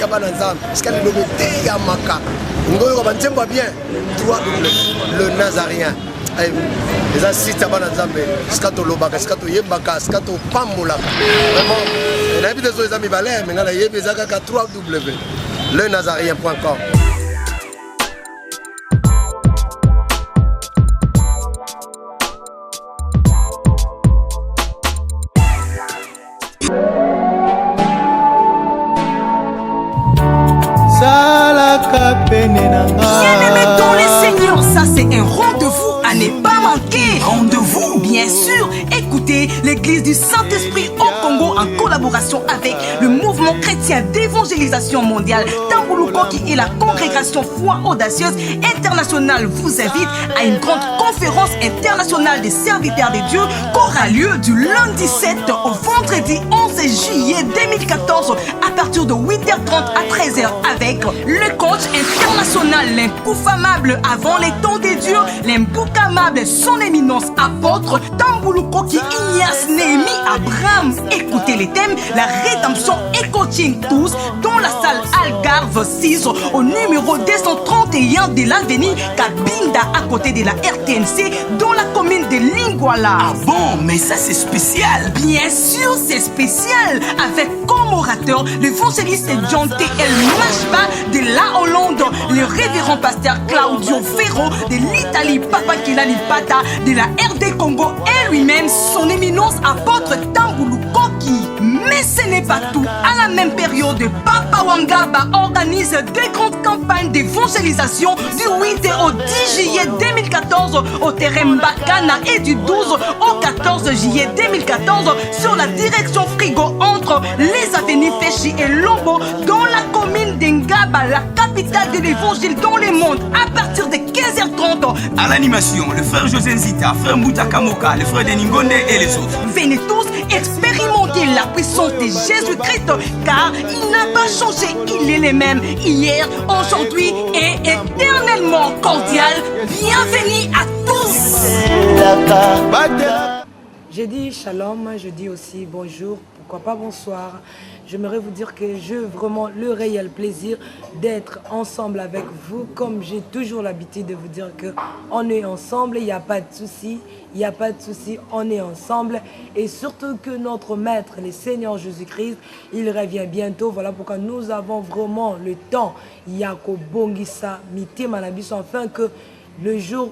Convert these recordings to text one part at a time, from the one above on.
ya bana nzambe ska lilobe te ya maka ngoyo ba nzemba bien toi le nazarien les assistes bana nzambe ska to lobaka ska to yebaka ska to pambola vraiment na bi des amis balé mais ngala yebeza ka 3W le nazarien.com. Bien-aimés dans les seigneurs, ça c'est un rendez-vous à ne pas manquer. Rendez-vous, bien sûr. Écoutez, l'église du Saint-Esprit au Congo en collaboration avec le mouvement chrétien d'évangélisation mondiale Tambulukoki et la congrégation Foi Audacieuse Internationale vous invite à une grande conférence internationale des serviteurs de Dieu qui aura lieu du lundi 7 au vendredi 11 juillet 2014 à partir de 8h30 à 13h avec le coach international, l'incoufamable avant les temps des dieux, l'imboucamable son éminence apôtre Tambulukoki Ignace Néhémie Abraham. Écoutez les thèmes, la rédemption et coaching tous dans la salle Algarve 6 au numéro 231 de l'avenue Kabinda à côté de la RTNC dans la commune de Lingwala. Ah bon, mais ça c'est spécial. Bien sûr, c'est spécial avec comme orateur l'évangéliste John T.L. Mashba de la Hollande, le révérend pasteur Claudio Ferro de l'Italie, Papa Kilani Pata de la RD Congo et lui-même son éminence apôtre Tambulukoki. Mais ce n'est pas tout. À la même période, Papa Wangaba organise des grandes campagnes d'évangélisation du 8 au 10 juillet 2014 au terrain Mbakana et du 12 au 14 juillet 2014 sur la direction Frigo entre les avenues Féchi et Lombo dans la commune d'Engaba, la capitale de l'évangile dans le monde, à partir de 15h30. À l'animation, le frère José Nzita, frère Mouta Kamoka, le frère Deningonde et les autres. Venez tous expérimenter la puissance de Jésus-Christ car il n'a pas changé, il est le même hier, aujourd'hui et éternellement cordial. Bienvenue à tous. Je dis shalom, je dis aussi bonjour, pourquoi pas bonsoir. J'aimerais vous dire que j'ai vraiment le réel plaisir d'être ensemble avec vous. Comme j'ai toujours l'habitude de vous dire qu'on est ensemble, il n'y a pas de souci, il n'y a pas de souci, on est ensemble. Et surtout que notre Maître, le Seigneur Jésus-Christ, il revient bientôt. Voilà pourquoi nous avons vraiment le temps. Yako Bongisa, Miti Manabiso, afin que le jour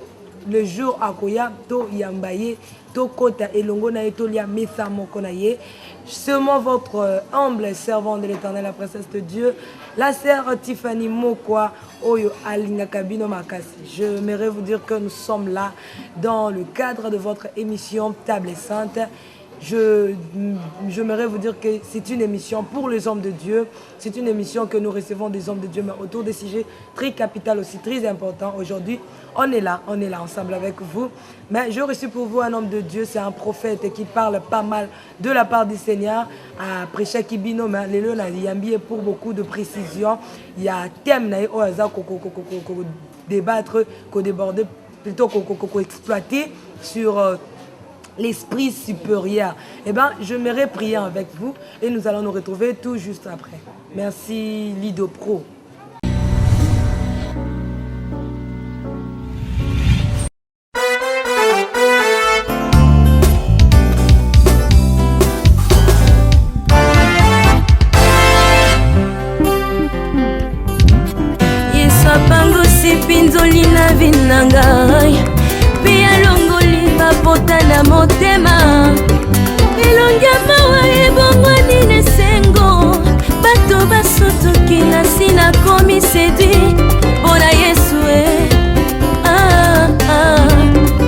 akoya to yambaye to kota elongo na etolia mesa moko na ye. Seulement votre humble servant de l'Éternel, la princesse de Dieu, la sœur Tiffany Mokwa Oyo Alinga Kabino Makasi. J'aimerais vous dire que nous sommes là dans le cadre de votre émission Table Sainte. J'aimerais vous dire que c'est une émission pour les hommes de Dieu. C'est une émission que nous recevons des hommes de Dieu, mais autour des sujets très capitaux aussi, très importants. Aujourd'hui, on est là ensemble avec vous. Mais j'ai reçu pour vous un homme de Dieu, c'est un prophète qui parle pas mal de la part du Seigneur. Après chaque bino, les lois y a pour beaucoup de précision. Il y a un thème qu'on débattre, qu'on déborder, plutôt qu'on exploiter sur l'esprit supérieur. Eh bien, j'aimerais prier avec vous et nous allons nous retrouver tout juste après. Merci Lido Pro. Pinzolina vinangai pia longoli bapota na motema elongia mawa ebongwani nesengo bato basotoki na sina komi sedi mpona Yesu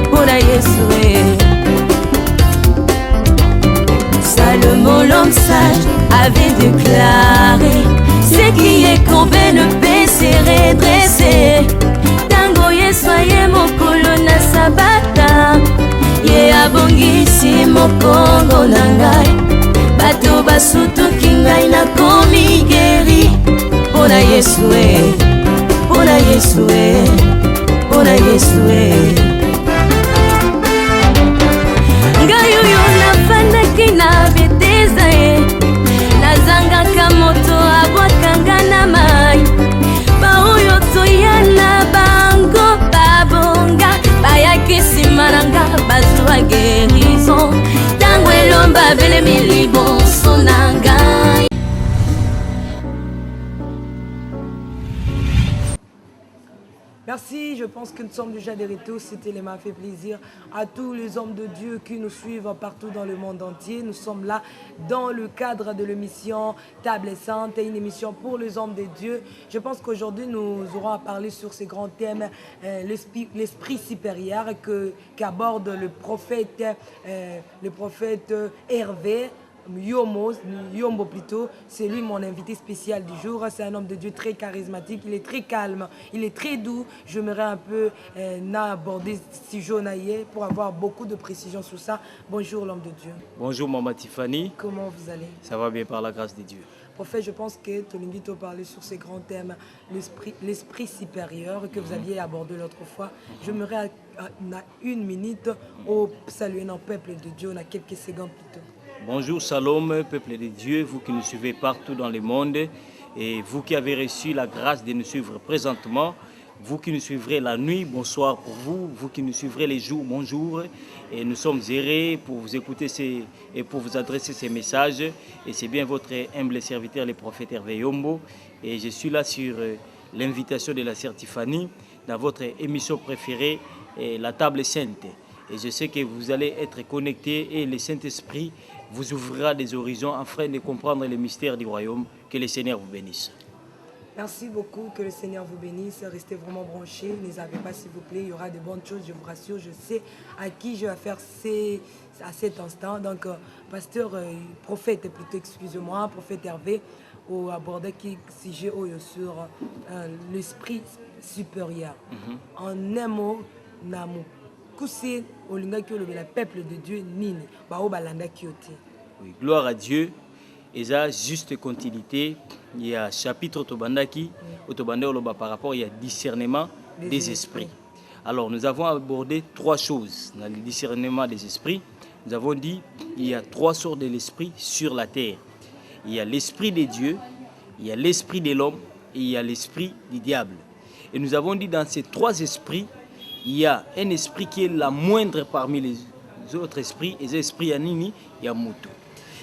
mpona Yesu Salomon l'homme sage avait déclaré ce qui est courbé ne peut se redresser. Soyez mon colonna sabata ye abongisi mokongo nangai bato basutu kingai na komi geri pona Yesu pona Yesu pona Yesu ngai oyo nafandaki na beteza nazangaka moto abwakanga na abelemi liboso na ngai. Merci, je pense que nous sommes déjà de retour. Cet élément fait plaisir à tous les hommes de Dieu qui nous suivent partout dans le monde entier. Nous sommes là dans le cadre de l'émission Table Sainte, une émission pour les hommes de Dieu. Je pense qu'aujourd'hui, nous aurons à parler sur ces grands thèmes, l'esprit supérieur qu'aborde le prophète Hervé. Yombo plutôt, c'est lui mon invité spécial du jour. C'est un homme de Dieu très charismatique, il est très calme, il est très doux. J'aimerais un peu aborder ce sujet pour avoir beaucoup de précision sur ça. Bonjour l'homme de Dieu. Bonjour Maman Tiffany. Comment vous allez? Ça va bien par la grâce de Dieu. Prophète, je pense que Tolingito parlait sur ces grands thèmes, l'esprit supérieur que vous aviez abordé l'autre fois. J'aimerais une minute au saluer notre peuple de Dieu, on a quelques secondes plutôt. Bonjour Salom, peuple de Dieu, vous qui nous suivez partout dans le monde et vous qui avez reçu la grâce de nous suivre présentement, vous qui nous suivrez la nuit, bonsoir pour vous, vous qui nous suivrez les jours, bonjour. Et nous sommes heureux pour vous écouter et pour vous adresser ces messages. Et c'est bien votre humble serviteur, le prophète Hervé Yombo. Et je suis là sur l'invitation de la sœur Tiffany dans votre émission préférée, La Table Sainte. Et je sais que vous allez être connectés et le Saint-Esprit vous ouvrira des horizons afin de comprendre les mystères du royaume. Que le Seigneur vous bénisse. Merci beaucoup, que le Seigneur vous bénisse. Restez vraiment branchés, ne zappez pas s'il vous plaît. Il y aura de bonnes choses, je vous rassure. Je sais à qui je vais faire à cet instant. Donc, pasteur, prophète plutôt, excusez-moi, prophète Hervé, au aborder qui sujet sur l'esprit supérieur. En un mot, Namo. Oui, gloire à Dieu. Et ça, juste continuité. Il y a chapitre Tobandaki, par rapport il y a discernement des esprits. Alors, nous avons abordé trois choses dans le discernement des esprits. Nous avons dit il y a trois sortes de l'esprit sur la terre. Il y a l'esprit de Dieu, il y a l'esprit de l'homme et il y a l'esprit du diable. Et nous avons dit dans ces trois esprits, il y a un esprit qui est la moindre parmi les autres esprits, et l'esprit Yanini, il y a Mutu.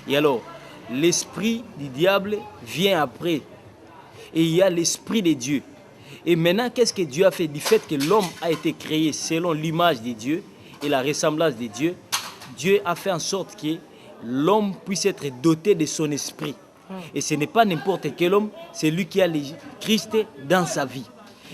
Et alors, l'esprit du diable vient après, et il y a l'esprit de Dieu. Et maintenant, qu'est-ce que Dieu a fait? Du fait que l'homme a été créé selon l'image de Dieu et la ressemblance de Dieu, Dieu a fait en sorte que l'homme puisse être doté de son esprit. Et ce n'est pas n'importe quel homme, c'est lui qui a le Christ dans sa vie.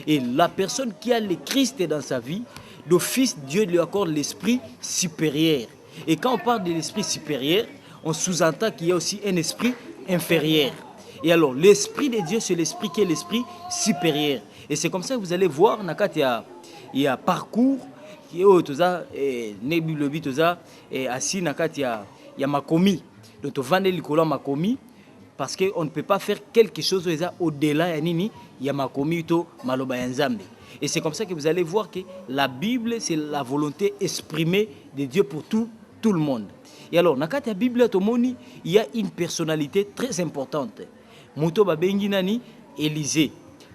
Et la personne qui a le Christ dans sa vie, d'office, Dieu lui accorde l'esprit supérieur. Et quand on parle de l'esprit supérieur, on sous-entend qu'il y a aussi un esprit inférieur. Et alors, l'esprit de Dieu, c'est l'esprit qui est l'esprit supérieur. Et c'est comme ça que vous allez voir, il y a parcours, il y a makomi. Donc, on va aller makomi. Parce qu'on ne peut pas faire quelque chose au-delà de Yamakomi to Maloba Nzambe. Et c'est comme ça que vous allez voir que la Bible, c'est la volonté exprimée de Dieu pour tout le monde. Et alors, dans la Bible, il y a une personnalité très importante. Mouto Babengi Nani, Élisée,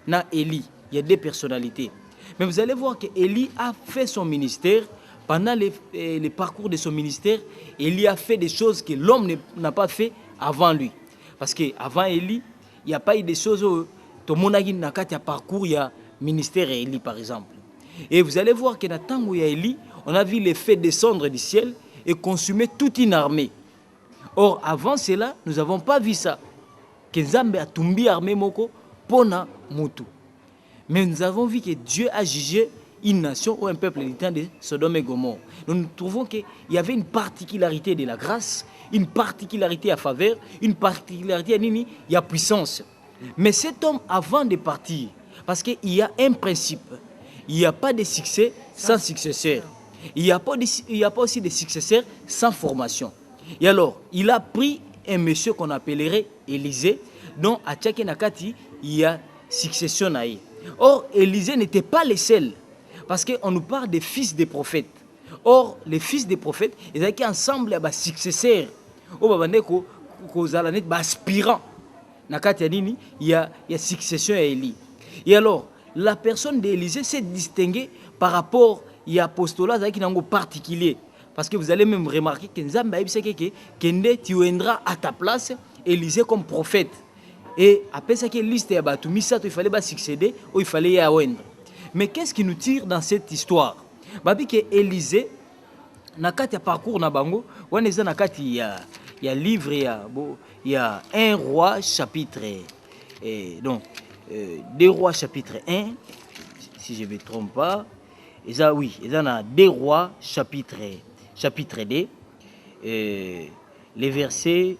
na Élie. Il y a deux personnalités. Mais vous allez voir que Élie a fait son ministère. Pendant les parcours de son ministère, Élie a fait des choses que l'homme n'a pas fait avant lui. Parce qu'avant Élie, il n'y a pas eu des choses où tout le monde a un parcours, il y a ministère et Élie par exemple. Et vous allez voir que dans le temps où il y a Élie, on a vu les feux descendre du ciel et consumer toute une armée. Or, avant cela, nous n'avons pas vu ça. Que Nzambe a tombé armée moko pona mutu. Mais nous avons vu que Dieu a jugé une nation ou un peuple du temps de Sodome et Gomorrhe. Donc nous trouvons qu'il y avait une particularité de la grâce, une particularité à faveur, une particularité à nini, il y a puissance. Mais cet homme, avant de partir, parce qu'il y a un principe, il n'y a pas de succès sans successeur. Il n'y a pas aussi de successeurs sans formation. Et alors, il a pris un monsieur qu'on appellerait Élisée, dont à Tchake Nakati, il y a succession naïe. Or, Élisée n'était pas le seul. Parce qu'on nous parle des fils des prophètes. Or, les fils des prophètes, ils étaient ensemble avec des successeurs. Des aspirants. Il y a succession à Élie. Et alors, la personne d'Élisée s'est distinguée par rapport à l'apostolat qui est particulier. Parce que vous allez même remarquer que Nzambe a dit que Kende, tu viendras à ta place, Élisée comme prophète. Et après ça, que liste ya batu misato, il fallait succéder ou il fallait y avoir. Mais qu'est-ce qui nous tire dans cette histoire? Babi que Élisée, nakati ya parcours na bango, on est nakati il y a livre, il y a 1 roi chapitre, donc 2 rois chapitre 1, si je ne me trompe pas. Et ça, oui, il y a 2 rois chapitre 2, les versets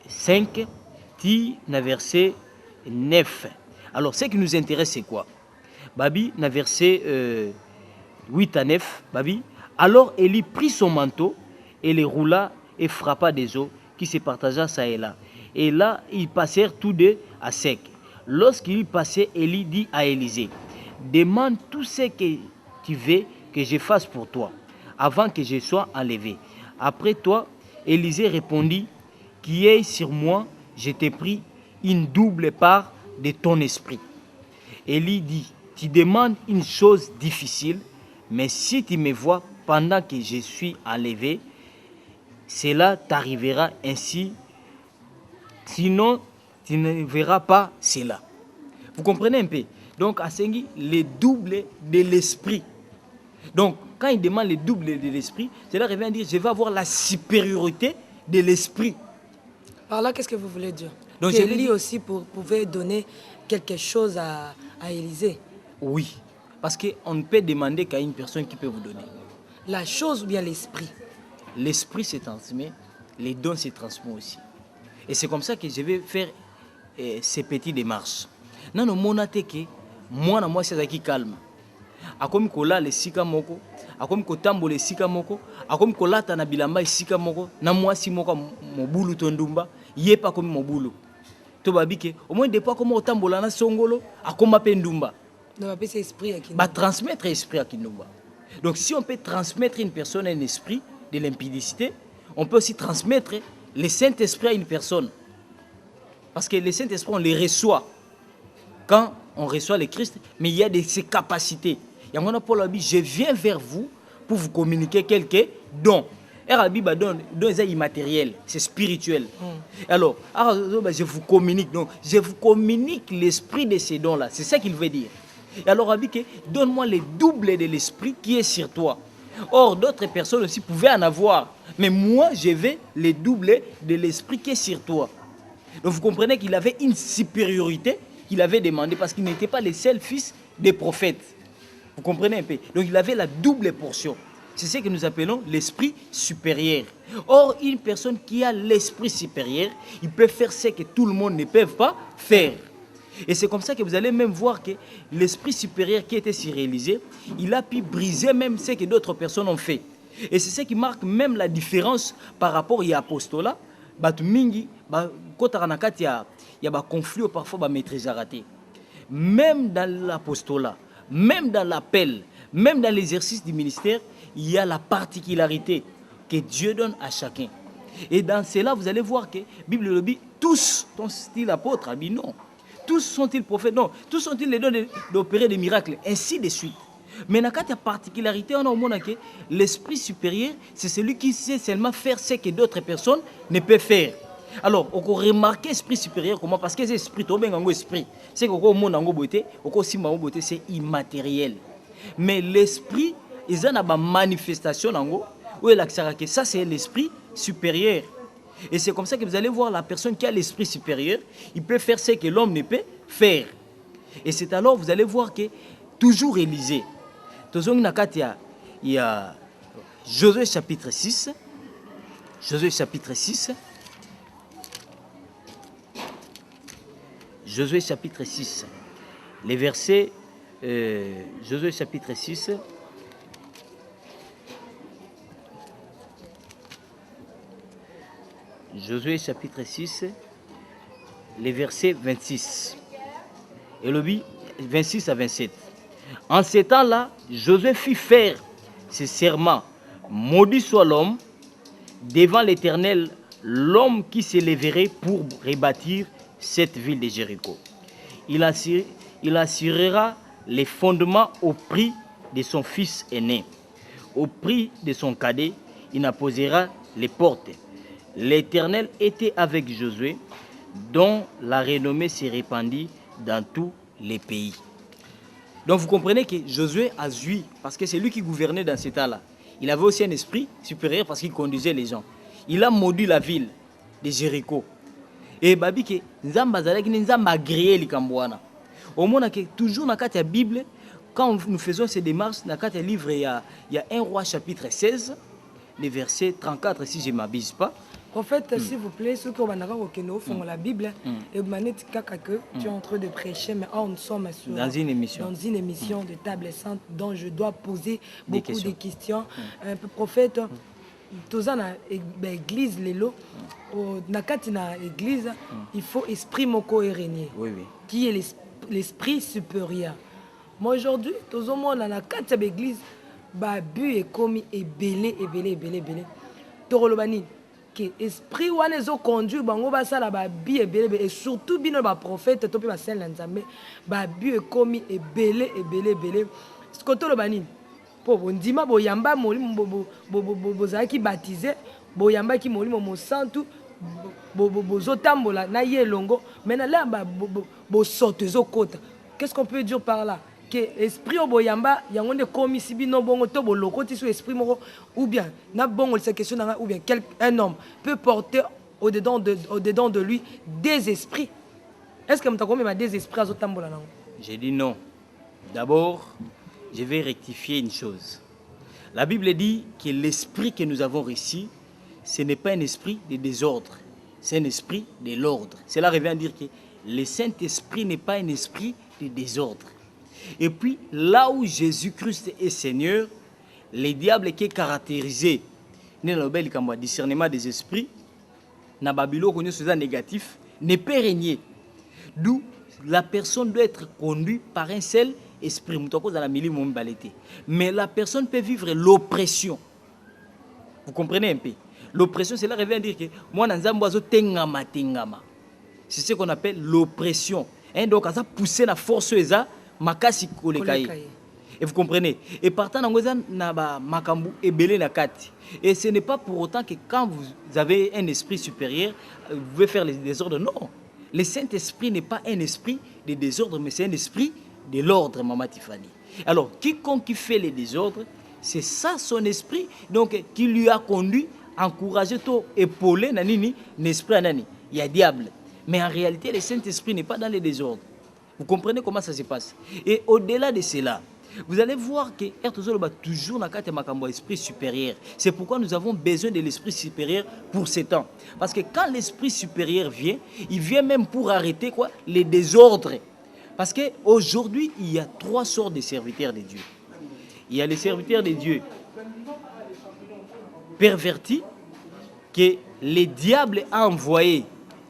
5, na verset 9. Alors, ce qui nous intéresse, c'est quoi? Babi, na verset 8 à 9, Babi. Alors, Élie prit son manteau et les roula et frappa des eaux qui se partagea ça et là. Et là, ils passèrent tous deux à sec. Lorsqu'ils passaient, Élie dit à Élisée, demande tout ce que tu veux que je fasse pour toi, avant que je sois enlevé. Après toi, Élisée répondit, qui est sur moi, je t'ai pris une double part de ton esprit. Élie dit, tu demandes une chose difficile, mais si tu me vois pendant que je suis enlevé, cela t'arrivera ainsi, sinon tu ne verras pas cela. Vous comprenez un peu? Donc, Asengi, les doubles de l'esprit. Donc, quand il demande les doubles de l'esprit, cela revient à dire, je vais avoir la supériorité de l'esprit. Par là, qu'est-ce que vous voulez dire? Donc, Élie aussi pouvait donner quelque chose à Élisée. Oui, parce qu'on ne peut demander qu'à une personne qui peut vous donner. La chose ou bien l'esprit? L'esprit se transmet, les dons se transmettent aussi. Et c'est comme ça que je vais faire ces petites démarches. Non, non, mon attaque, moi, c'est qui calme. A comme kola le sika moko, a comme kotambo le sika moko, a comme kolata na bilamba sika moko, na mwasi moko mobulu tondumba, yé pas comme mobulu. To babike, au moins des fois comme otambola na songolo, a comme pendumba. Donc, c'est esprit à qui? Bah transmettre esprit à Kinumba. Donc si on peut transmettre une personne un esprit de l'impudicité, on peut aussi transmettre le Saint-Esprit à une personne. Parce que le Saint-Esprit, on les reçoit quand on reçoit le Christ, mais il y a ses capacités. Il y a un Paul a dit, je viens vers vous pour vous communiquer quelques dons. Don est immatériel, c'est spirituel. Alors, je vous communique. Donc, je vous communique l'esprit de ces dons-là. C'est ça qu'il veut dire. Et alors, Rabbi, donne-moi les doubles de l'esprit qui est sur toi. Or, d'autres personnes aussi pouvaient en avoir. Mais moi, je veux les doubles de l'esprit qui est sur toi. Donc, vous comprenez qu'il avait une supériorité qu'il avait demandé parce qu'il n'était pas le seul fils des prophètes. Vous comprenez un peu? Donc, il avait la double portion. C'est ce que nous appelons l'esprit supérieur. Or, une personne qui a l'esprit supérieur, il peut faire ce que tout le monde ne peut pas faire. Et c'est comme ça que vous allez même voir que l'esprit supérieur qui était sur Élisée, il a pu briser même ce que d'autres personnes ont fait. Et c'est ce qui marque même la différence par rapport à l'apostolat. Mingi, il y a conflit parfois maîtrise raté. Même dans l'apostolat, même dans l'appel, même dans l'exercice du ministère, il y a la particularité que Dieu donne à chacun. Et dans cela, vous allez voir que la Bible le dit, tous sont-ils apôtres? Non. Tous sont-ils prophètes? Non. Tous sont-ils les dons d'opérer des miracles? Ainsi de suite. Mais dans la particularité, on a au monde que l'esprit supérieur, c'est celui qui sait seulement faire ce que d'autres personnes ne peuvent faire. Alors, on peut remarquer l'esprit supérieur comment? Parce que l'esprit, c'est que c'est immatériel. Mais l'esprit, il y a une manifestation, ça c'est l'esprit supérieur. Et c'est comme ça que vous allez voir la personne qui a l'esprit supérieur, il peut faire ce que l'homme ne peut faire. Et c'est alors vous allez voir que toujours Élisée. Il y a Josué chapitre 6. Josué chapitre 6. Josué chapitre 6. Les versets. Josué chapitre 6. Josué chapitre 6, les versets 26. Et le 26 à 27. En ces temps-là, Josué fit faire ce serment. Maudit soit l'homme devant l'Éternel, l'homme qui s'élèverait pour rebâtir cette ville de Jéricho. Il assurera les fondements au prix de son fils aîné. au prix de son cadet, il n'apposera les portes. L'Éternel était avec Josué, dont la renommée s'est répandue dans tous les pays. Donc vous comprenez que Josué a joui, parce que c'est lui qui gouvernait dans cet état-là. Il avait aussi un esprit supérieur parce qu'il conduisait les gens. Il a maudit la ville de Jéricho. Et babi que Nzamba zalaki Nzamba agréé likambwana. Au moins que toujours dans la Bible, quand nous faisons ces démarches, dans le livre il y a 1 Roi chapitre 16, le verset 34 si je ne m'abuse pas. Prophète, s'il vous plaît, ceux qui ont la Bible, et que tu es en train de prêcher, mais nous sommes dans une émission de table sainte dont je dois poser beaucoup de questions. Prophète, tous dans l'église, l'église, il faut esprit moko et régner, qui est l'esprit supérieur. Moi aujourd'hui, tous au monde dans la l'église, babu est commis et belé. Torolobani. Que esprit wana zo conduire bango basala ba bi ebele et surtout bino ba prophète to pe ba sel nzambe ba bi e komi ebele skoto lo banini po ndima boyamba molimo bozaki baptisé boyamba ki molimo mo santu bozotambola na yelongo maintenant là bo sote zo kota. Qu'est-ce qu'on peut dire par là? Que esprit au boyamba yango komi sibi no bongo to bolokoti sur esprit moko ou bien na bongo cette question ou bien un homme peut porter au-dedans de lui des esprits. Est-ce que m'ta komi ma des esprits azotambola nango? J'ai dit non. D'abord, je vais rectifier une chose. La Bible dit que l'esprit que nous avons reçu, ce n'est pas un esprit de désordre, c'est un esprit de l'ordre. Cela revient à dire que le Saint-Esprit n'est pas un esprit de désordre. Et puis, là où Jésus-Christ est Seigneur, le diable qui est caractérisé, le discernement des esprits, na Babylone connaît ce négatif, ne peut régner. D'où la personne doit être conduite par un seul esprit. Mais la personne peut vivre l'oppression. Vous comprenez un peu? L'oppression, cela revient à dire que moi, c'est ce qu'on appelle l'oppression. Donc, ça pousse la force. Makasi kolekaye. Et vous comprenez? Et partant na makambu ebele na kati. Et ce n'est pas pour autant que quand vous avez un esprit supérieur, vous pouvez faire les désordres. Non. Le Saint-Esprit n'est pas un esprit de désordre, mais c'est un esprit de l'ordre, Mama Tiffany. Alors, quiconque qui fait les désordres, c'est ça son esprit, donc qui lui a conduit, encouragé, épaulé, nanini, l'esprit nani. Il y a diable. Mais en réalité, le Saint-Esprit n'est pas dans les désordres. Vous comprenez comment ça se passe? Et au-delà de cela, vous allez voir que toujours dans le esprit supérieur. C'est pourquoi nous avons besoin de l'esprit supérieur pour ces temps. Parce que quand l'esprit supérieur vient, il vient même pour arrêter les désordres. Parce qu'aujourd'hui, il y a 3 sortes de serviteurs de Dieu. Il y a les serviteurs de Dieu pervertis que le diable a envoyés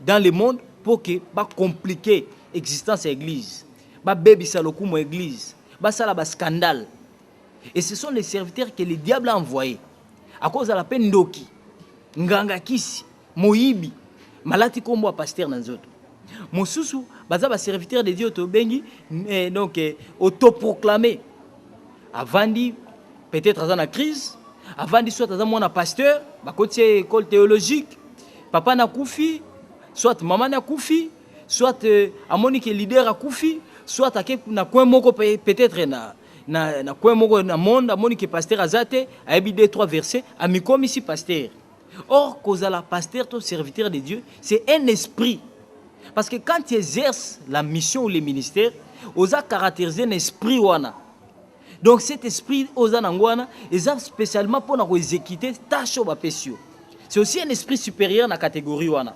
dans le monde pour que pas compliquer existence de l'église, baby salokumo église, sala ba scandale. Et ce sont les serviteurs que le diable a envoyés. À cause de la peine Ndoki, Nganga Kisi, Moïbi, Malati Kombo pasteur Nanzoto. Mosusu, ba serviteur de Dieu to bengi, donc autoproclamé. Avant dit peut-être dans la crise, avant dit soit dans mon pasteur, ba côté école théologique, papa na koufi, soit maman na koufi. Soit à mon leader à Koufi, soit à na coin moko peut-être na coin moko na monde à mon pasteur azate aébidé 3 versets à mi comme ici pasteur. Or cause à la pasteur ton serviteur de Dieu, c'est un esprit. Parce que quand tu exerces la mission ou le ministère, osa caractériser un esprit wana. Donc cet esprit osa nangwana est spécialement pour nous exécuter tâche au pesio. C'est aussi un esprit supérieur dans la catégorie wana.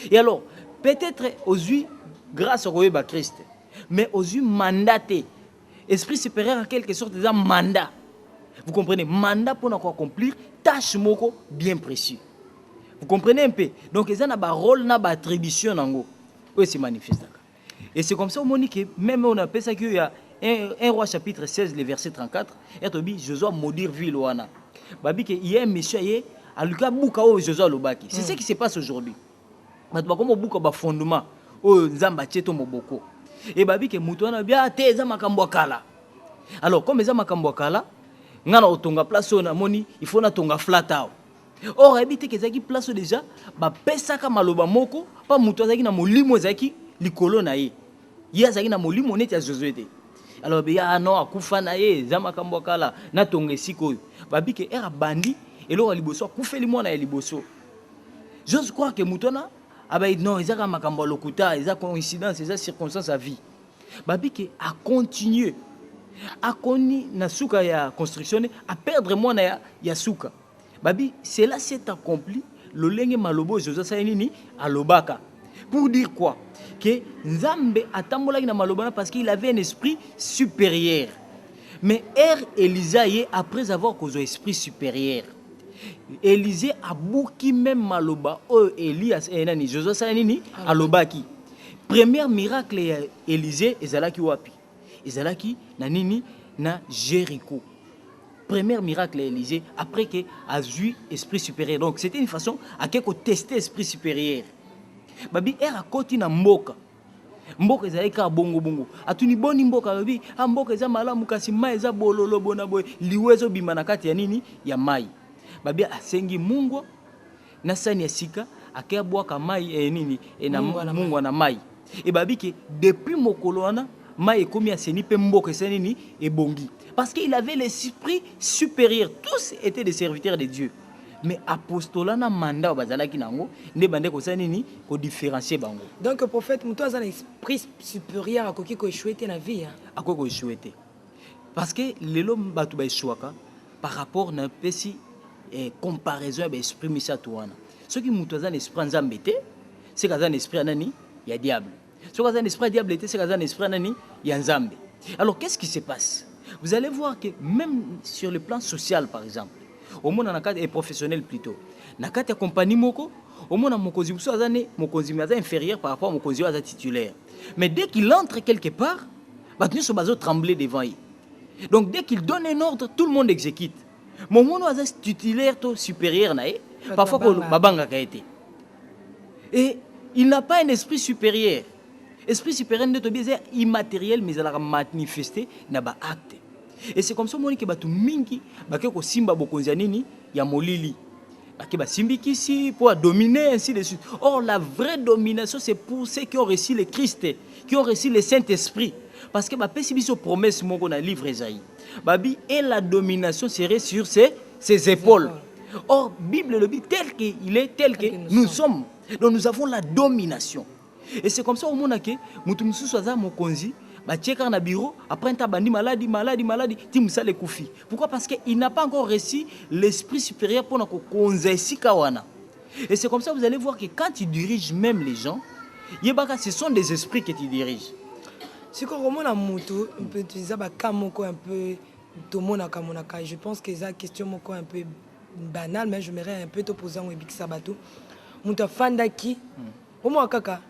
Et alors peut-être aux yeux grâce au Christ, mais aux yeux mandaté. Esprit supérieur en quelque sorte c'est un mandat. Vous comprenez? Mandat pour nous accomplir tâche moko bien précis. Vous comprenez un peu? Donc ils ont un rôle, une attribution nango. Oui, c'est manifeste. Et c'est comme ça que même on appelle ça qu'il y a 1 Roi chapitre 16 le verset 34 et tobi Josué maudire ville wana. Babi que il y a un monsieur à Lucas Bouka au Josué Lobaki. C'est ce qui se passe aujourd'hui. Comme beaucoup de fondements au Zambacheto Moboko. Et babi que Moutouana bien te za makambo kala. Alors comme za makambo kala, ngana otonga place on amoni il faut na tonga flat out. Or habite que zaki place déjà ba pesaka maloba moko pa muto zaki na molimo zaki likolo na ye. Ya zaki na molimo neti ya Josué te. Alors bien non akufa na ye zama kambo kala na tonga sikoyo. Ba bike era bandi elo liboso akufeli mwana ya liboso. Je crois que mutona aba non ezaka makambo lokuta ezaka coïncidence ezaka circonstance à vie. Ba bike a continuer a koni na suka ya construction a perdre mwana ya suka. Babi, cela s'est accompli le lenge malobo Josué Sainini à Lobaka. Pour dire quoi? Que Nzambe atambola na malobana parce qu'il avait un esprit supérieur. Mais Élisée après avoir causé esprit supérieur. Élisée a bouki même maloba o Elias et nani Josué Sainini à Lobaki. Premier miracle Élisée ezalaki wapi? Ezalaki na nini na Jéricho. Premier miracle Élisée après que a eu esprit supérieur. Donc c'était une façon à quelque tester esprit supérieur. Babi era koti na mboka. Mboka ezali ka bongo bongo. Atuni boni mboka babi, mboka eza malamu kasi mai eza bololo bona boy, liwezo bima na kati ya nini ya mai. Babi asengi Mungu na sani ya sika akia bwaka mai nini na Mungu na mai. Et babi ke depuis mokolo wana mai ekomi aseni pe mboka senini ebongi. Parce qu'il avait l'esprit supérieur. Tous étaient des serviteurs de Dieu. Mais apostolat na mandat bazalaki nango ne bande ko sanini ko différencier bango. Donc prophète muto a un esprit supérieur akoki ko échouer na vie. Akoko échouer. Parce que lelo batu ba échouaka par rapport na pesi comparaison ba esprit misa tuana. Ce qui muto a un esprit nzambe te, c'est un esprit nani ya diable. Ce qui a un esprit diable te, c'est un esprit nani ya nzambe. Alors qu'est-ce qui se passe? Vous allez voir que même sur le plan social par exemple, au monde et professionnel plutôt, na kati ya compagnie moko, au monde mokozi buso azane mokozi maza inférieur par rapport à mokozi aza titulaire. Mais dès qu'il entre quelque part, batni so bazo trembler devant lui. Donc dès qu'il donne un ordre, tout le monde exécute. Mon mono aza titulaire to supérieur nae, parfois ko babanga ka été. Et il n'a pas un esprit supérieur. Esprit supérieur n'est pas immatériel, mais il a manifesté na ba acte. Et c'est comme ça que batu mingi bake ko simba bokonzi nini ya molili. Bake ba simbi kisi pour dominer ainsi de suite. Or la vraie domination c'est pour ceux qui ont reçu le Christ, qui ont reçu le Saint-Esprit. Parce que ba pesi biso promesse moko na livre Esaïe. Babi et la domination serait sur ses épaules. Or Bible le dit tel qu'il est tel que nous sommes. Donc nous avons la domination. Et c'est comme ça au monde que mutu mususu aza mokonzi ba tcheka na bureau après ta bandi maladie tim ça le koufi. Pourquoi? Parce qu'il n'a pas encore reçu l'esprit supérieur pour na ko konza esika wana. Et c'est comme ça vous allez voir que quand tu diriges même les gens, yebaka ce sont des esprits que tu diriges. Si ko mona mutu on peut utiliser ba kamoko un peu tomona kamonaka. Je pense que ça question moko un peu banale mais je m'aimerais un peu te poser un webik sabato. Mutu fandaki omo kaka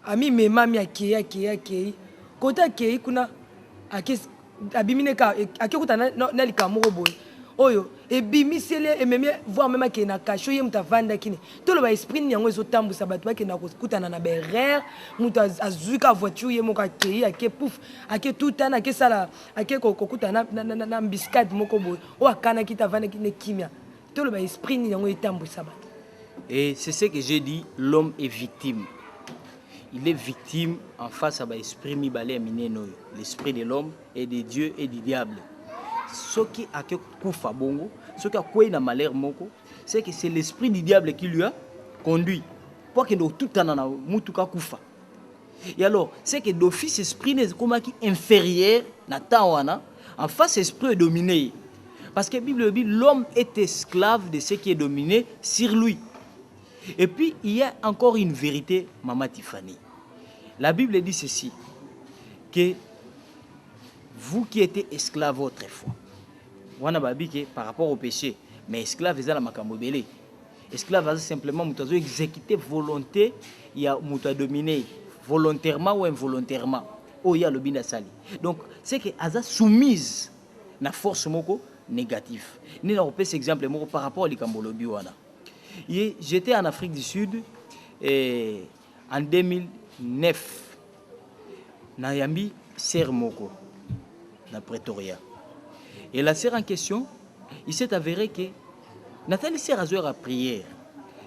ami me mami akei kota akei kuna abimine ka akekuta na likamoko boy oyo ebimisele ememi voir même akei na kasho ye mutavanda kini to lo ba esprit nyango ezotambusa bato bake na kutana na berère mutu azuka voiture ye moko akei ake pouf ake tutana ake sala ake kokutana na biscuit moko boy o akana kitavanda kini kimia to lo ba esprit nyango etambusa bato. Et c'est ce que j'ai dit, l'homme est victime. Il est victime en face à l'esprit l'esprit de l'homme et de Dieu et du diable. Ce qui a que koufa bongo, ce qui a quoi na malheur moko, c'est que c'est l'esprit du diable qui lui a conduit. Pour que tout tanana mutuka koufa. Et alors, c'est que d'office esprit n'est comme qui inférieur na tawana, en face esprit est dominé. Parce que la Bible dit l'homme est esclave de ce qui est dominé sur lui. Et puis, il y a encore une vérité, Maman Tiffany. La Bible dit ceci, que vous qui étiez esclaves autrefois, par rapport au péché, mais esclave, c'est la macambobélé. Esclave, c'est simplement vous exécuter volonté, il y a dominé volontairement ou involontairement. Oh, il y a le binasali. Donc, c'est que Aza soumise à la force moko négative. Nous avons cet exemple par rapport à l'Ikambolobi. J'étais en Afrique du Sud en 2009. Nayambi Sermoko, na Pretoria. Et la sœur en question, il s'est avéré que Nathalie sert à la prière,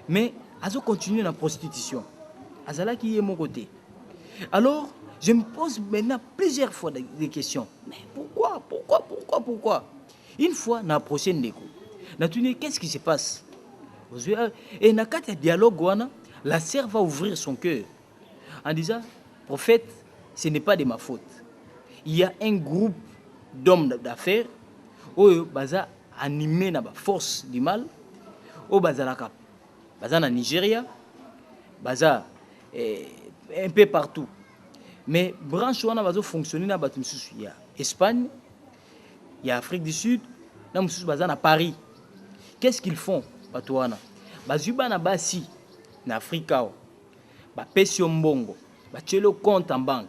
mais elle continue dans la prostitution. Azala qui est mon côté. Alors, je me pose maintenant plusieurs fois des questions. Mais pourquoi? Une fois, on a approché Ndeko. On a dit, qu'est-ce qui se passe? Et dans le dialogue, la sœur va ouvrir son cœur en disant, prophète, ce n'est pas de ma faute. Il y a un groupe d'hommes d'affaires qui sont animés par la force du mal, au Bazalaka, en Nigeria, un peu partout. Mais branche wana bazo fonctionner na batu misusu ya Espagne, il y a Afrique du Sud, na misusu baza na Paris. Qu'est-ce qu'ils font batu wana? Bazuba na basi na Afrika. Ba pesi mbongo, ba tchelo compte en banque.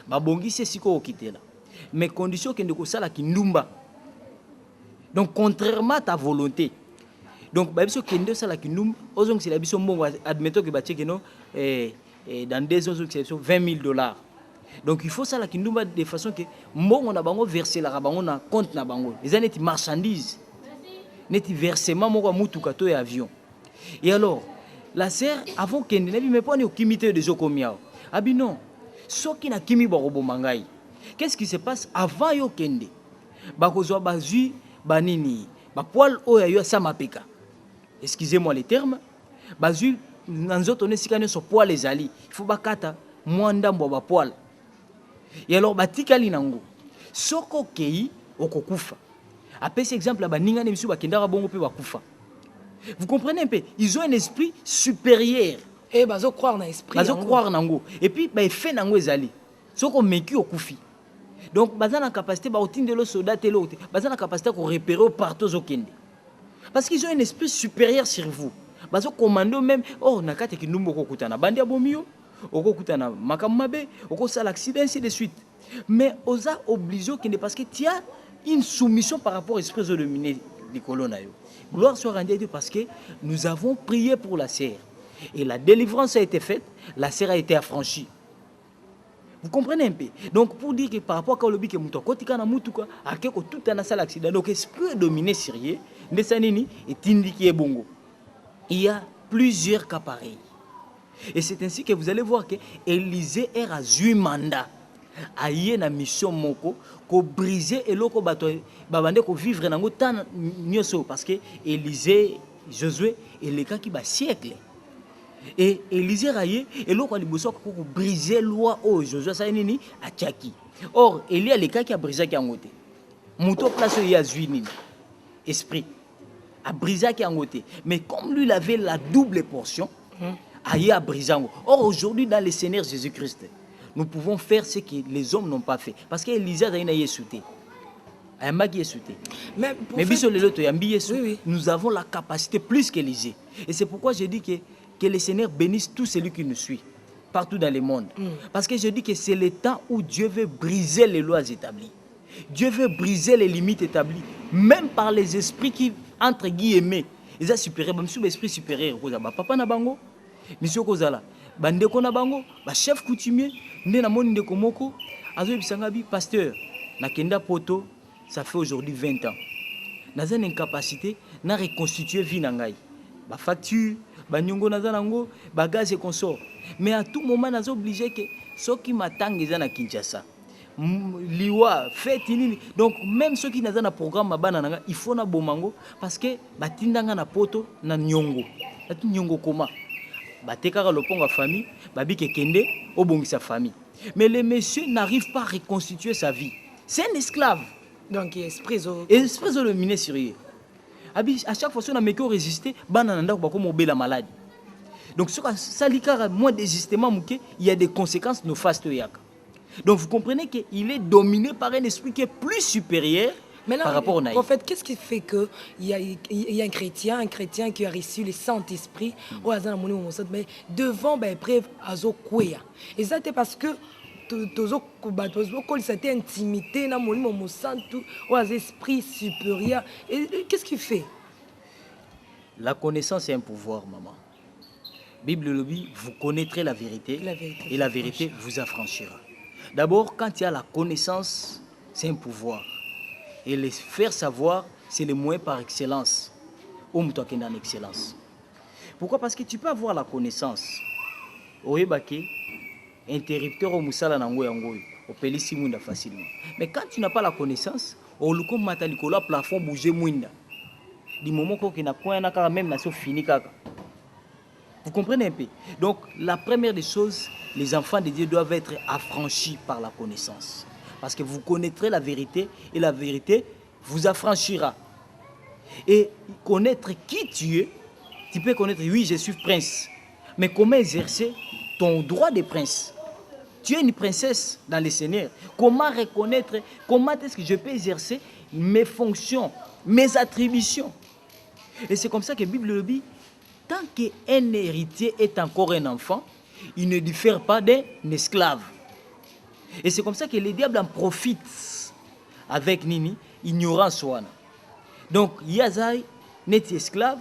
Ba bongisi siko okitela. Mais condition que ndeko sala kindumba. Donc contrairement à ta volonté. Donc ba biso kende sala kindumba, ozong c'est la biso mbongo admettons que ba tcheke no dans des zones c'est $20,000. Donc il faut ça la kindumba de façon que mbongo na bango verser la bango na compte na bango. Les années marchandises. Neti versement moko mutuka to et avion. Et alors la sœur avant kende na bi me pas ni okimité de jokomiao. Abi non. Soki na kimi borobo mangai. Qu'est-ce qui se passe avant yo kende? Bakozwa bazui banini. Ba poil oya yo sa mapeka. Excusez-moi les termes. Bazui nanzoto ne sikane so poil les ali. Il faut bakata mwanda mbo ba poil. Et alors batikali nango. Soko kei okokufa. Après cet exemple là ninga ne misu bakendara bongo pe bakufa. Vous comprenez un peu? Ils ont un esprit supérieur. Et bazo croire na esprit. Bazo croire nango. Et puis ba fait nango ezali. Soko meki okufi. Donc baza na capacité ba otinde lo soldat telo. Baza na capacité ko repérer partout au kende. Parce qu'ils ont un esprit supérieur sur vous. Bazo commando même oh nakate ki numbo ko kutana bandia bomio. Oko kutana makammabe, oko sala accident ainsi de suite. Mais osa obligé parce que tu as une soumission par rapport à l'esprit de dominer les colonnes. Gloire soit rendue à Dieu parce que nous avons prié pour la sœur. Et la délivrance a été faite, la sœur a été affranchie. Vous comprenez un peu? Donc pour dire que par rapport à l'obi que muto kotika na mutuka akeko tout un sala accident donc esprit dominé sérieux ndesanini et tindiki e bongo. Il y a plusieurs cas pareils. Et c'est ainsi que vous allez voir que Élisée est à mandat. Aïe na mission moko ko briser et loko bato babande ko vivre nango tan nyoso parce que Élisée Josué et les cas qui ba siècle. Et Élisée raillé et loko liboso ko briser loi au Josué ça nini a Tchaki. Or il y a les cas qui a brisé qui angoté. Muto place il y a nini esprit a brisé qui angoté. Mais comme lui il avait la double portion Aïe à Brisango. Or, aujourd'hui, dans le Seigneur Jésus-Christ, nous pouvons faire ce que les hommes n'ont pas fait. Parce qu'Élisée a été sauté. Mais nous avons la capacité plus qu'Élisée. Et c'est pourquoi je dis que le Seigneur bénisse tout celui qui nous suit, partout dans le monde. Parce que je dis que c'est le temps où Dieu veut briser les lois établies. Dieu veut briser les limites établies, même par les esprits qui, entre guillemets, ils sont supérieurs. Même sous l'esprit supérieur, papa na bango. Monsieur Kozala, bandeko na bango, ba chef coutumier, né na moni ndeko moko, azo bisanga bi pasteur, na kenda poto, ça fait aujourd'hui 20 ans. Naza une incapacité na reconstituer vie na ngai. Ba facture, ba nyongo naza nango, ba gaz et consort. Mais à tout moment naza obligé que ceux qui m'attendent eza na Kinshasa. Liwa, fête nini. Donc même ceux qui naza na programme mabana nanga, il faut na bomango parce que batindanga na poto na nyongo. Na nyongo koma. Batekara loponga famille, babi kekende, obongisa famille. Mais le monsieur n'arrive pas à reconstituer sa vie. C'est un esclave. Donc esprit le miné sérieux. À chaque fois on a meko résister, banananda ko mobe la maladie. Donc ça likara moins désistement il y a des conséquences néfastes yaka. Donc vous comprenez qu'il est dominé par un esprit qui est plus supérieur. Maintenant, par rapport au naïf. En fait, qu'est-ce qui fait qu'il y a un chrétien qui a reçu le Saint-Esprit, mais devant, preuve à Zokwea. Et ça, c'est parce que c'était intimité, dans esprit supérieur. Et qu'est-ce qu'il fait? La connaissance est un pouvoir, maman. Bible le dit, vous connaîtrez la vérité et la vérité vous affranchira. D'abord, quand il y a la connaissance, c'est un pouvoir. Et les faire savoir, c'est le moyen par excellence. Où toi qui es en excellence. Pourquoi? Parce que tu peux avoir la connaissance. Oyebake, interrupteur au moussala nango yango, au pelisi munda facilement. Mais quand tu n'as pas la connaissance, au luko matalikolo plafond bouger munda. Du moment qu'on a quoi na même na so fini kaka. Vous comprenez un peu? Donc la première des choses, les enfants de Dieu doivent être affranchis par la connaissance. Parce que vous connaîtrez la vérité et la vérité vous affranchira. Et connaître qui tu es, tu peux connaître, oui, je suis prince. Mais comment exercer ton droit de prince? Tu es une princesse dans le Seigneur. Comment reconnaître, comment est-ce que je peux exercer mes fonctions, mes attributions? Et c'est comme ça que la Bible le dit, tant qu'un héritier est encore un enfant, il ne diffère pas d'un esclave. Et c'est comme ça que le diable en profite avec Nini, ignorance. Donc, Yazai n'est esclave,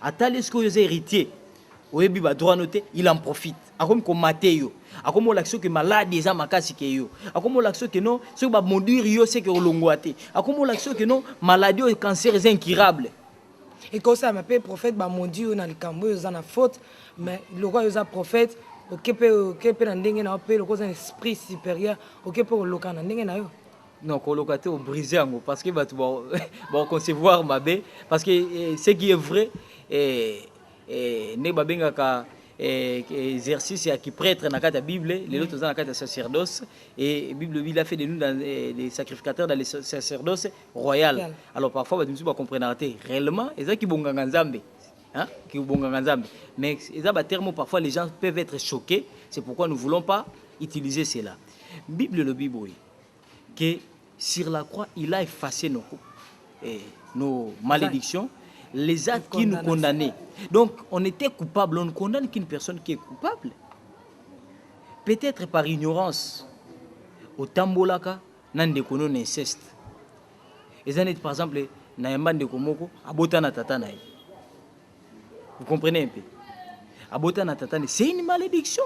à tel que les héritiers, il en profite. Comme Mathéo, comme l'action que malade des amakasi que yo, comme l'action que non, ce que va mondir yo c'est que l'ongouate, comme l'action que non, maladie ou cancer est incurable. Et comme ça, m'appelle prophète, bah mon Dieu, dans le cambo, ils ont la faute, mais le roi, ils ont prophète, ok, peut n'endengue na paix, le roi, un esprit supérieur, ok, peut le can n'endengue na yo. Non, colocaté au brisé en parce que va concevoir ma bé, parce que ce qui est vrai, ne ba benga ka exercice qui prêtre dans la Bible, les autres dans la sacerdoce, et la Bible il a fait de nous des sacrificateurs dans les sacerdoces royales. Alors parfois, nous ne comprenons pas réellement, et ça qui bon ganzambe, hein, qui bon ganzambe. Mais terme parfois les gens peuvent être choqués, c'est pourquoi nous ne voulons pas utiliser cela. Bible le Bible que sur la croix il a effacé nos malédictions. Les actes qui nous condamnaient. Donc, on était coupable. On ne condamne qu'une personne qui est coupable. Peut-être par ignorance. Au Tambolaka, nan de kono inceste. Et ça n'est par exemple, Nayamban de Komoko, Abotana Tatanaï. Vous comprenez un peu? Abotana Tatanaï, c'est une malédiction.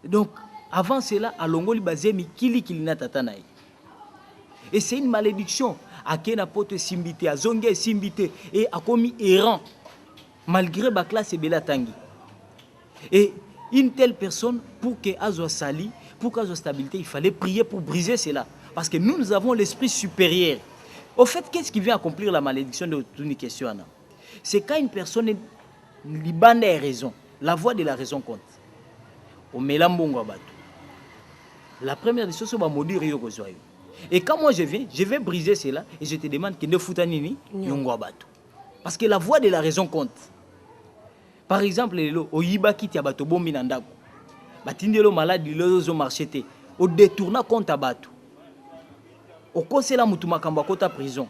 Donc, avant cela, à Longoli Bazemi, Kili Kilina Tatanaï. Et c'est une malédiction. Akena pote simbité, a zonge simbité et a commis errant malgré la classe et bela tangi. Et une telle personne, pour qu'elle soit sali, pour qu'elle soit stabilité, il fallait prier pour briser cela. Parce que nous avons l'esprit supérieur. Au fait, qu'est-ce qui vient accomplir la malédiction de toute question? C'est quand une personne libane a raison, la voix de la raison compte. Au melambongo abato. La première des choses, c'est de maudire yoko zoyo. Et quand moi je viens, je vais briser cela et je te demande que ne foutanini yongo abato. Parce que la voix de la raison compte. Par exemple, au yibaki ti abato bombi nandako. Batindelo maladi lozo marchete. Au détourna compte abato. Au conseil mutuma kamba kota prison.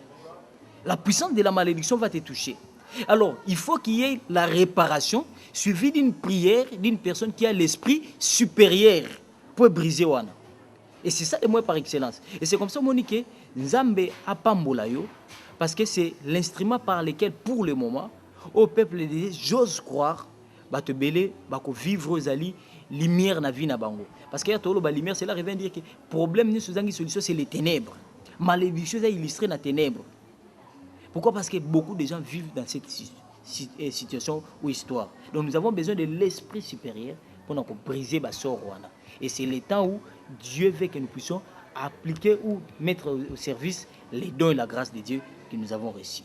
La puissance de la malédiction va te toucher. Alors, il faut qu'il y ait la réparation suivie d'une prière d'une personne qui a l'esprit supérieur pour briser wana. Et c'est ça le moyen par excellence. Et c'est comme ça, Monique, Nzambe apambolayo, parce que c'est l'instrument par lequel, pour le moment, au peuple de Dieu, j'ose croire, te belé, vivre aux alliés, lumière na vie na bango. Parce que la lumière, cela revient dire que le problème de solution, c'est les ténèbres. Malédiction est illustrée dans les ténèbres. Pourquoi? Parce que beaucoup de gens vivent dans cette situation ou histoire. Donc nous avons besoin de l'esprit supérieur pour briser la sort. Et c'est le temps où Dieu veut que nous puissions appliquer ou mettre au service les dons et la grâce de Dieu que nous avons reçus.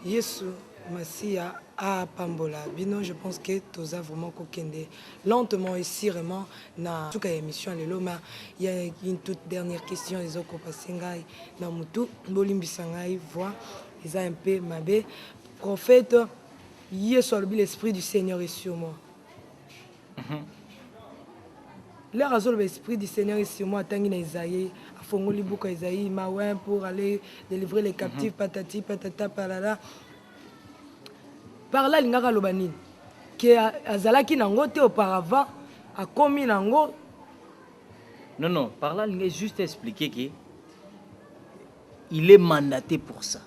Yesu Masia a Pambola. Bino, je pense que tous a vraiment kokende lentement et sûrement na toute émission lelo, mais il y a une toute dernière question les autres passengai na mutu bolimbisangai voix ils a un peu mabé prophète Yesu l'esprit du Seigneur est sur moi. L'air azol l'esprit du Seigneur est sur moi tangi na Isaïe a fongoli buka Isaïe mawen pour aller délivrer les captifs patati patata palala. Par là l'ingaka lobanine que azalaki nango te auparavant a commis nango. Non, par là l'ingaka juste expliquer que il est mandaté pour ça.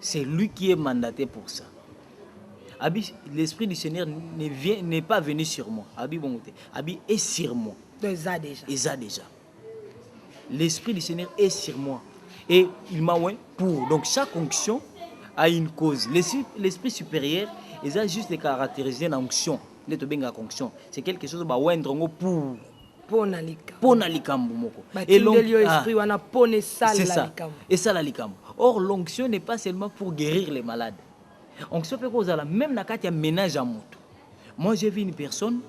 C'est lui qui est mandaté pour ça. Abi, l'esprit du Seigneur n'est pas venu sur moi. Abi bongote. Abi est sur moi. Il a déjà. Il a déjà. l'Esprit du Seigneur est sur moi. Et il m'a oint pour. Donc chaque onction a une cause. L'Esprit supérieur, il a juste les caractéristiques d'une onction. C'est quelque chose pour. Pona likambo moko. Et l'esprit wana pone sala likambo. Et ça la likambo. Or l'onction n'est pas seulement pour guérir les malades. Onction peut causer même na kati ya ménage à moto. Moi j'ai vu une personne,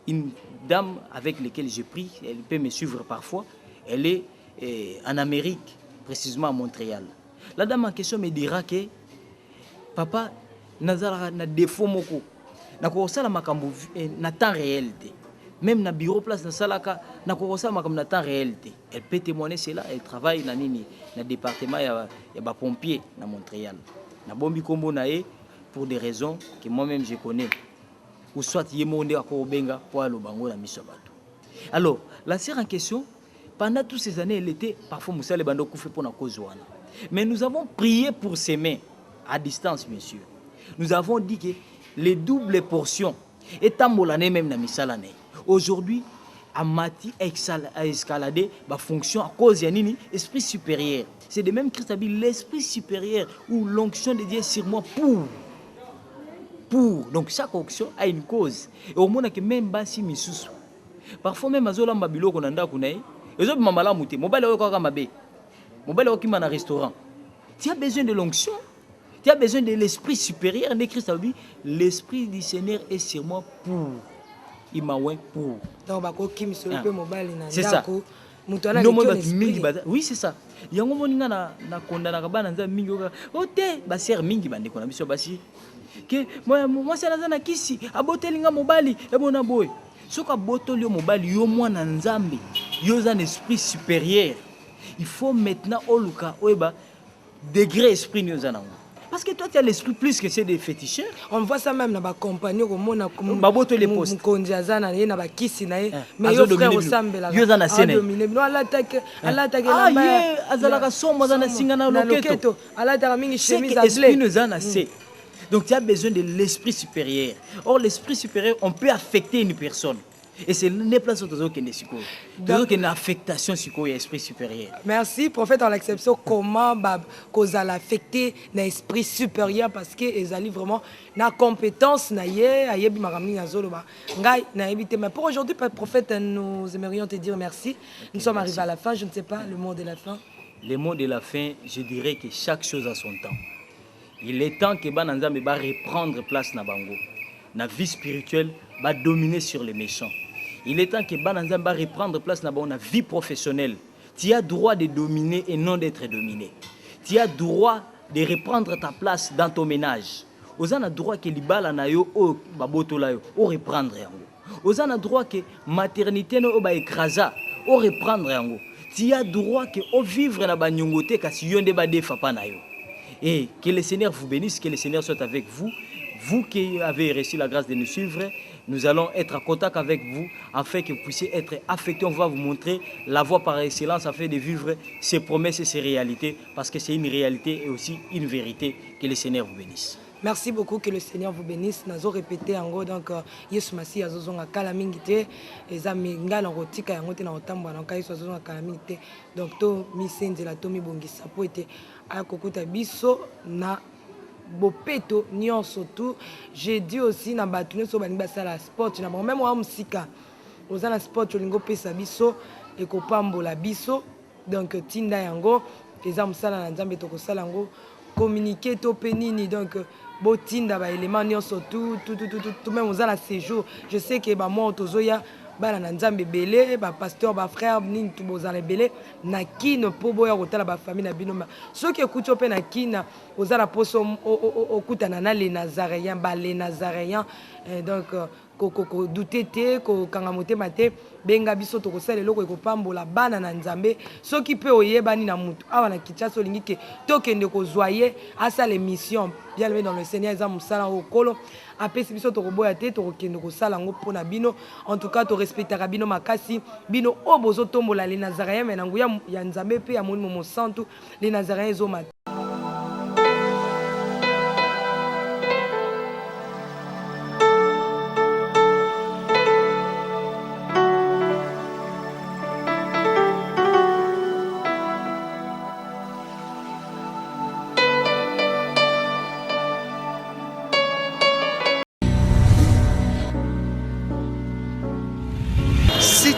une dame avec laquelle je prie, elle peut me suivre parfois. Elle est en Amérique, précisément à Montréal. La dame en question me dira que papa nazala na défaut moko. Na ko sala makambo na temps réel. Même na bureau place na salaka na kokosa makam na temps réalité. Elle peut témoigner cela, elle travaille na nini na département ya ba pompier na Montréal. Na bombi kombo na e pour des raisons que moi-même je connais. Ou soit yemonde ako benga pour alo bango na miso bato. Alors, la sœur en question pendant toutes ces années elle était parfois musale bando kufe pour na cause wana. Mais nous avons prié pour ses mains à distance monsieur. Nous avons dit que les doubles portions étant molane même na misalane. Aujourd'hui, Amati a escaladé ma fonction à cause de nini esprit supérieur. C'est de même Christ a dit l'esprit supérieur ou l'onction de Dieu sur moi pour. Donc chaque onction a une cause. Et au moins que même basi misusu. Parfois même azola mbabilo konanda kunae. Ezo mamala muté. Mobile o kwa mabe. Mobile o kima na restaurant. Tu as besoin de l'onction. Tu as besoin de l'esprit supérieur. De Christ a dit l'esprit du Seigneur est sur moi pour. Il m'a oué pour. C'est ça. Oui, c'est ça. Yango moninga na kondana kabana nza mingi ote ba ser mingi bande kona biso basi. Que moi c'est na kisi abotelinga mobali e bona boy. Soka botolio mobali yo mwana nzambe. Yo za un esprit supérieur. Il faut maintenant oluka oeba degré esprit nous en. Parce que toi, tu as l'esprit plus que c'est des féticheurs. On voit ça même dans ma compagnie, comme on a comme les postes. Mais yo frère ressemble là. Yo zana sene. Non, à l'attaque azalaka somo zana singana loketo. Ala mingi chemise à blé. Donc tu as besoin de l'esprit supérieur. Or l'esprit supérieur, on peut affecter une personne. Et c'est les places où tu as une affectation sur l'esprit supérieur. Merci, prophète, en l'acception, comment cause affecter l'esprit supérieur parce que ils allaient vraiment na compétence na mais pour aujourd'hui, prophète, nous aimerions te dire merci. Nous sommes arrivés à la fin, je ne sais pas le mot de la fin. Le mot de la fin, je dirais que chaque chose a son temps. Il est temps que Bananzambe va reprendre place na bango. La vie spirituelle va dominer sur les méchants. Il est temps que Bananzambe va reprendre place dans la vie professionnelle. Tu as droit de dominer et non d'être dominé. Tu as droit de reprendre ta place dans ton ménage. Vous avez droit que libala na yo o baboto la yo o reprendre yango. Vous avez droit que maternité no ba écrasa o reprendre yango. Tu as droit que o vivre na banyongote kasi yonde ba defa pa na yo. Et que le Seigneur vous bénisse, que le Seigneur soit avec vous. Vous qui avez reçu la grâce de nous suivre, nous allons être en contact avec vous afin que vous puissiez être affectés. On va vous montrer la voie par excellence afin de vivre ces promesses et ces réalités parce que c'est une réalité et aussi une vérité. Que le Seigneur vous bénisse. Merci beaucoup, que le Seigneur vous bénisse. Nous avons répété en gros donc Yesu Masi azozonga kala mingite ezami ngala rotika yango te na otamba na kai azozonga kala mingite donc to misenzela to mibongisa po ete akokuta biso na bopeto nyonso tout. J'ai dit aussi na batu nyonso bani basala sport na même wa musika ozana sport olingo pesa biso ekopambola biso donc tinda yango eza musala na nzambe to kosala yango communiquer to penini donc botinda ba élément nyonso tout même ozana séjour. Je sais que ba moi tozoya bana na nzambe belé ba pasteur ba frère nini tout bozala belé na kino po boya kotala ba famille na bino ceux qui écoutent pe na kina ozala poso okutana na les nazaréens ba les nazaréens donc ko douter te ko kanga motema te benga biso to kosala eloko ekopambola bana na nzambe soki pe oyebani na mutu awa na Kinshasa olingi ke tokende kozwaye asala mission bien levé dans le Seigneur eza musala okolo apesi biso to koboya te to kokende kosala ngo pona bino. En tout cas to respectera bino makasi bino obozo tombola les nazaréens mais na nguya ya nzambe pe ya moni mo santu les nazaréens ezoma.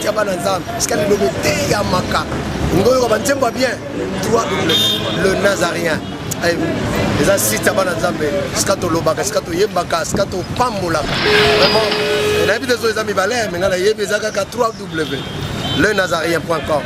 ya bana nzambe esika lilobi te ya maka ngoyo banzembo bien toi le nazarien eza site ya bana nzambe esika tolobaka esika toyembaka esika topambolaka vraiment nayebi te so eza mibale me nga nayebi eza kaka 3w le nazarien.com.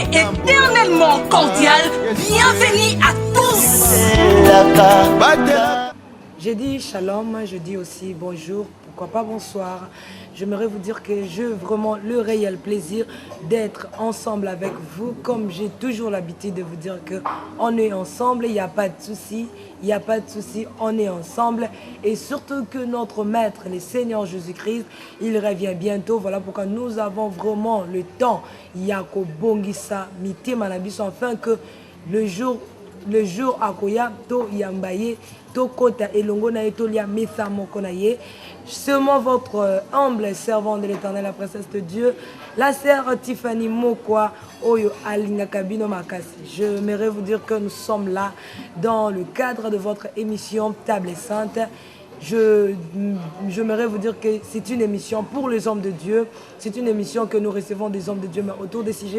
Éternellement cordial, bienvenue à tous. J'ai dit shalom, je dis aussi bonjour, pourquoi pas bonsoir. J'aimerais vous dire que j'ai vraiment le réel plaisir d'être ensemble avec vous. Comme j'ai toujours l'habitude de vous dire qu'on est ensemble, il n'y a pas de souci. Il n'y a pas de souci, on est ensemble. Et surtout que notre Maître, le Seigneur Jésus-Christ, il revient bientôt. Voilà pourquoi nous avons vraiment le temps. Yako bongisa miti manabiso, afin que le jour akoya to yambaye to kota elongo na to lia mesa moko na ye. Seulement votre humble servant de l'Éternel, la princesse de Dieu, la sœur Tiffany Mokwa Oyo Alinga Kabino Makasi. J'aimerais vous dire que nous sommes là dans le cadre de votre émission Table Sainte. J'aimerais vous dire que c'est une émission pour les hommes de Dieu. C'est une émission que nous recevons des hommes de Dieu, mais autour des sujets